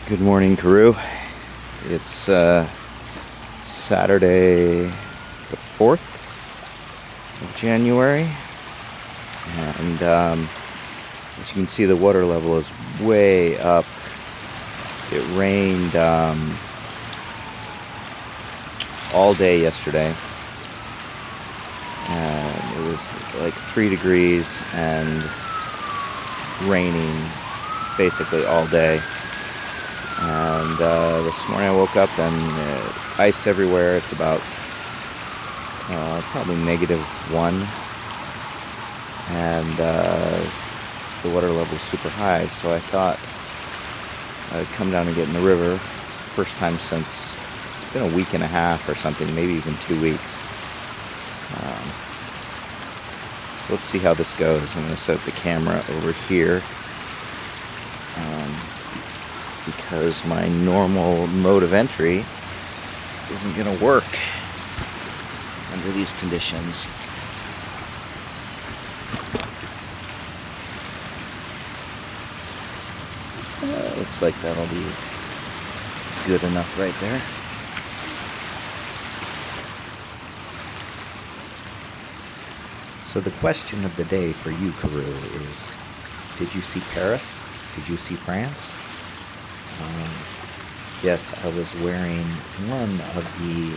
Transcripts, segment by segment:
Good morning, Carew. It's Saturday the 4th of January, and as you can see, the water level is way up. It rained all day yesterday, and it was like 3 degrees and raining basically all day. And this morning I woke up and ice everywhere. It's about probably -1, and the water level is super high. So I thought I'd come down and get in the river. First time since it's been a week and a half or something, maybe even 2 weeks. So let's see how this goes. I'm going to set the camera over here. Because my normal mode of entry isn't going to work under these conditions. Looks like that'll be good enough right there. So the question of the day for you, Carew, is: did you see Paris? Did you see France? Yes, I was wearing one of the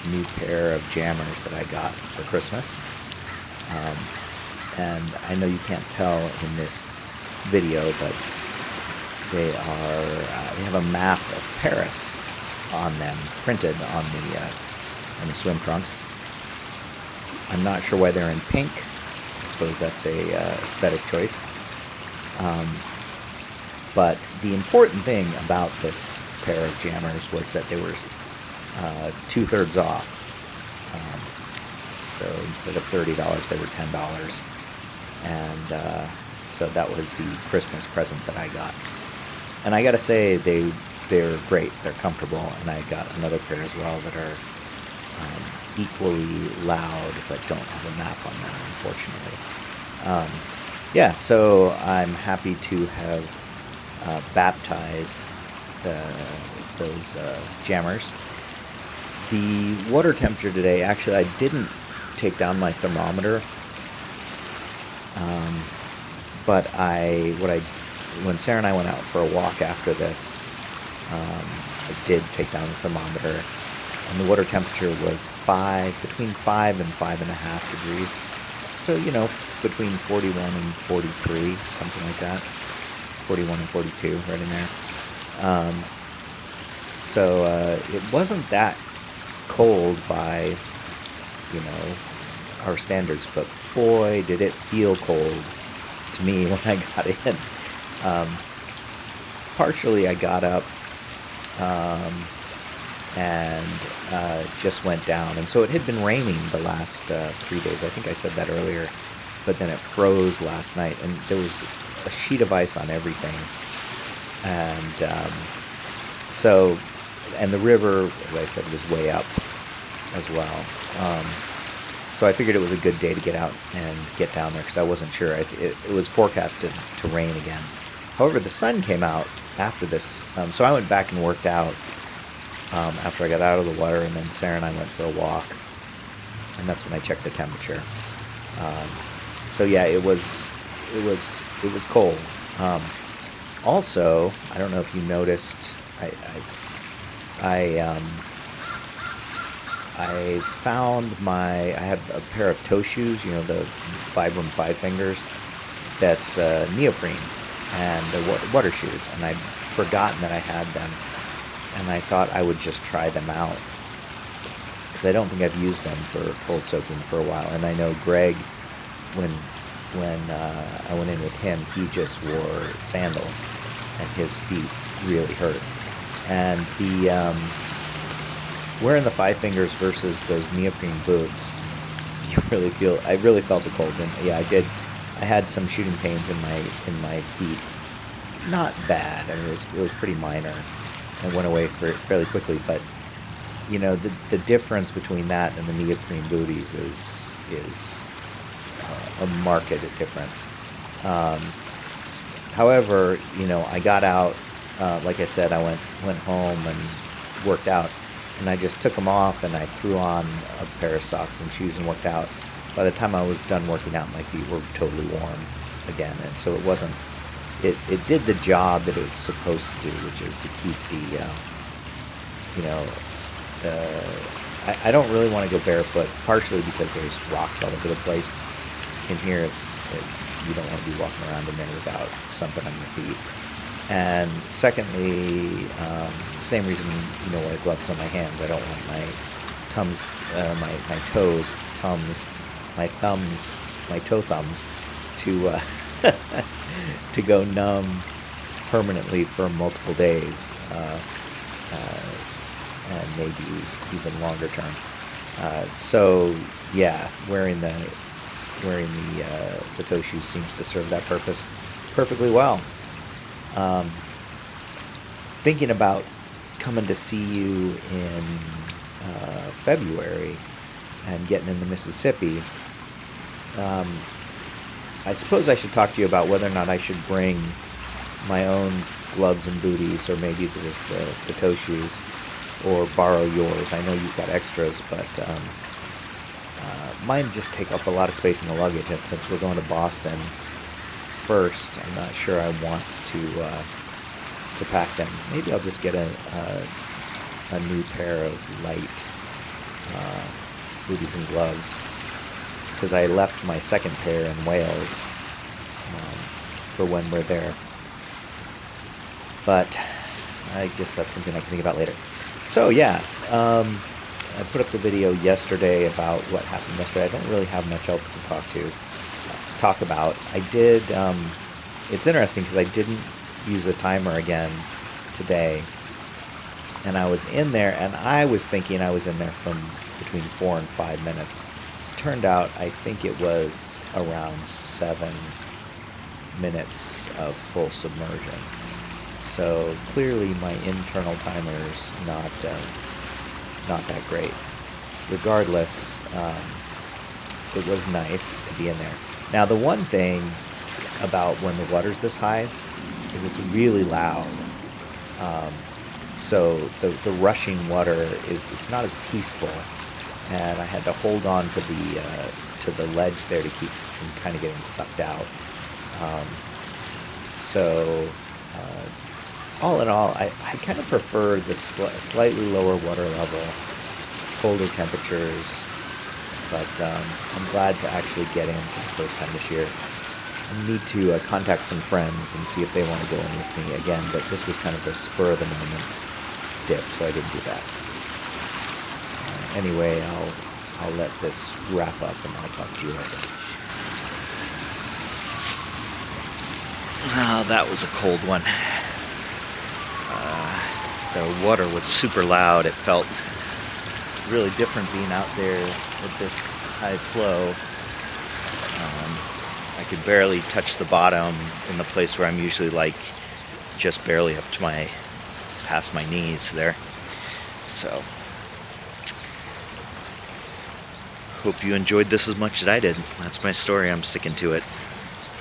new pair of jammers that I got for Christmas. And I know you can't tell in this video, but they have a map of Paris on them, printed on the swim trunks. I'm not sure why they're in pink. I suppose that's a aesthetic choice. But the important thing about this pair of jammers was that they were 2/3 off. So instead of $30, they were $10. And so that was the Christmas present that I got. And I gotta say, they're great. They're comfortable. And I got another pair as well that are equally loud, but don't have a map on them, unfortunately. Yeah, so I'm happy to have baptized those jammers. The water temperature today, actually, I didn't take down my thermometer, but when Sarah and I went out for a walk after this, I did take down the thermometer, and the water temperature was between 5 and 5.5 degrees. So, between 41 and 43, something like that. 41 and 42, right in there. So it wasn't that cold by, our standards, but boy, did it feel cold to me when I got in. Partially, I got up and just went down. And so it had been raining the last 3 days. I think I said that earlier. But then it froze last night, and there was a sheet of ice on everything. And and the river, as I said, was way up as well. So I figured it was a good day to get out and get down there, because I wasn't sure. It was forecasted to rain again. However, the sun came out after this. So I went back and worked out after I got out of the water, and then Sarah and I went for a walk. And that's when I checked the temperature. So yeah, it was cold. Also, I don't know if you noticed, I found I have a pair of toe shoes, the Vibram 5 Fingers, that's neoprene, and they're water shoes, and I'd forgotten that I had them, and I thought I would just try them out, because I don't think I've used them for cold soaking for a while. And I know Greg, when I went in with him, he just wore sandals, and his feet really hurt. And wearing the 5 Fingers versus those neoprene boots, I really felt the cold. And yeah, I did. I had some shooting pains in my feet. Not bad. I mean, it was pretty minor, and went away fairly quickly. But the difference between that and the neoprene booties is a marked difference. However, I got out like I said, I went home and worked out, and I just took them off and I threw on a pair of socks and shoes and worked out. By the time I was done working out, my feet were totally warm again, and so it wasn't. It did the job that it was supposed to do, which is to keep the, you know, I don't really want to go barefoot, partially because there's rocks all over the place. In here, it's you don't want to be walking around in there without something on your feet. And secondly, same reason you know wear gloves on my hands. I don't want my thumbs, my toes, my thumbs, my toe thumbs, to to go numb permanently for multiple days, and maybe even longer term. So yeah, wearing the toe shoes seems to serve that purpose perfectly well. Thinking about coming to see you in February and getting into Mississippi. I suppose I should talk to you about whether or not I should bring my own gloves and booties, or maybe just the toe shoes, or borrow yours. I know you've got extras, but mine just take up a lot of space in the luggage, and since we're going to Boston first, I'm not sure I want to pack them. Maybe I'll just get a new pair of light booties and gloves, because I left my second pair in Wales for when we're there. But I guess that's something I can think about later. So yeah, I put up the video yesterday about what happened yesterday. I don't really have much else to talk about. I did. It's interesting because I didn't use a timer again today, and I was in there, and I was thinking I was in there from between 4 and 5 minutes. Turned out I think it was around 7 minutes of full submersion. So clearly my internal timer's not that great. Regardless, it was nice to be in there. Now the one thing about when the water's this high is it's really loud. So the rushing water it's not as peaceful, and I had to hold on to the ledge there to keep from kind of getting sucked out. All in all, I kind of prefer the slightly lower water level, colder temperatures, but I'm glad to actually get in for the first time this year. I need to contact some friends and see if they want to go in with me again, but this was kind of a spur of the moment dip, so I didn't do that. Anyway, I'll let this wrap up and I'll talk to you later. Oh, that was a cold one. The water was super loud. It felt really different being out there at this high flow. I could barely touch the bottom in the place where I'm usually like just barely up to past my knees there. So, hope you enjoyed this as much as I did. That's my story. I'm sticking to it.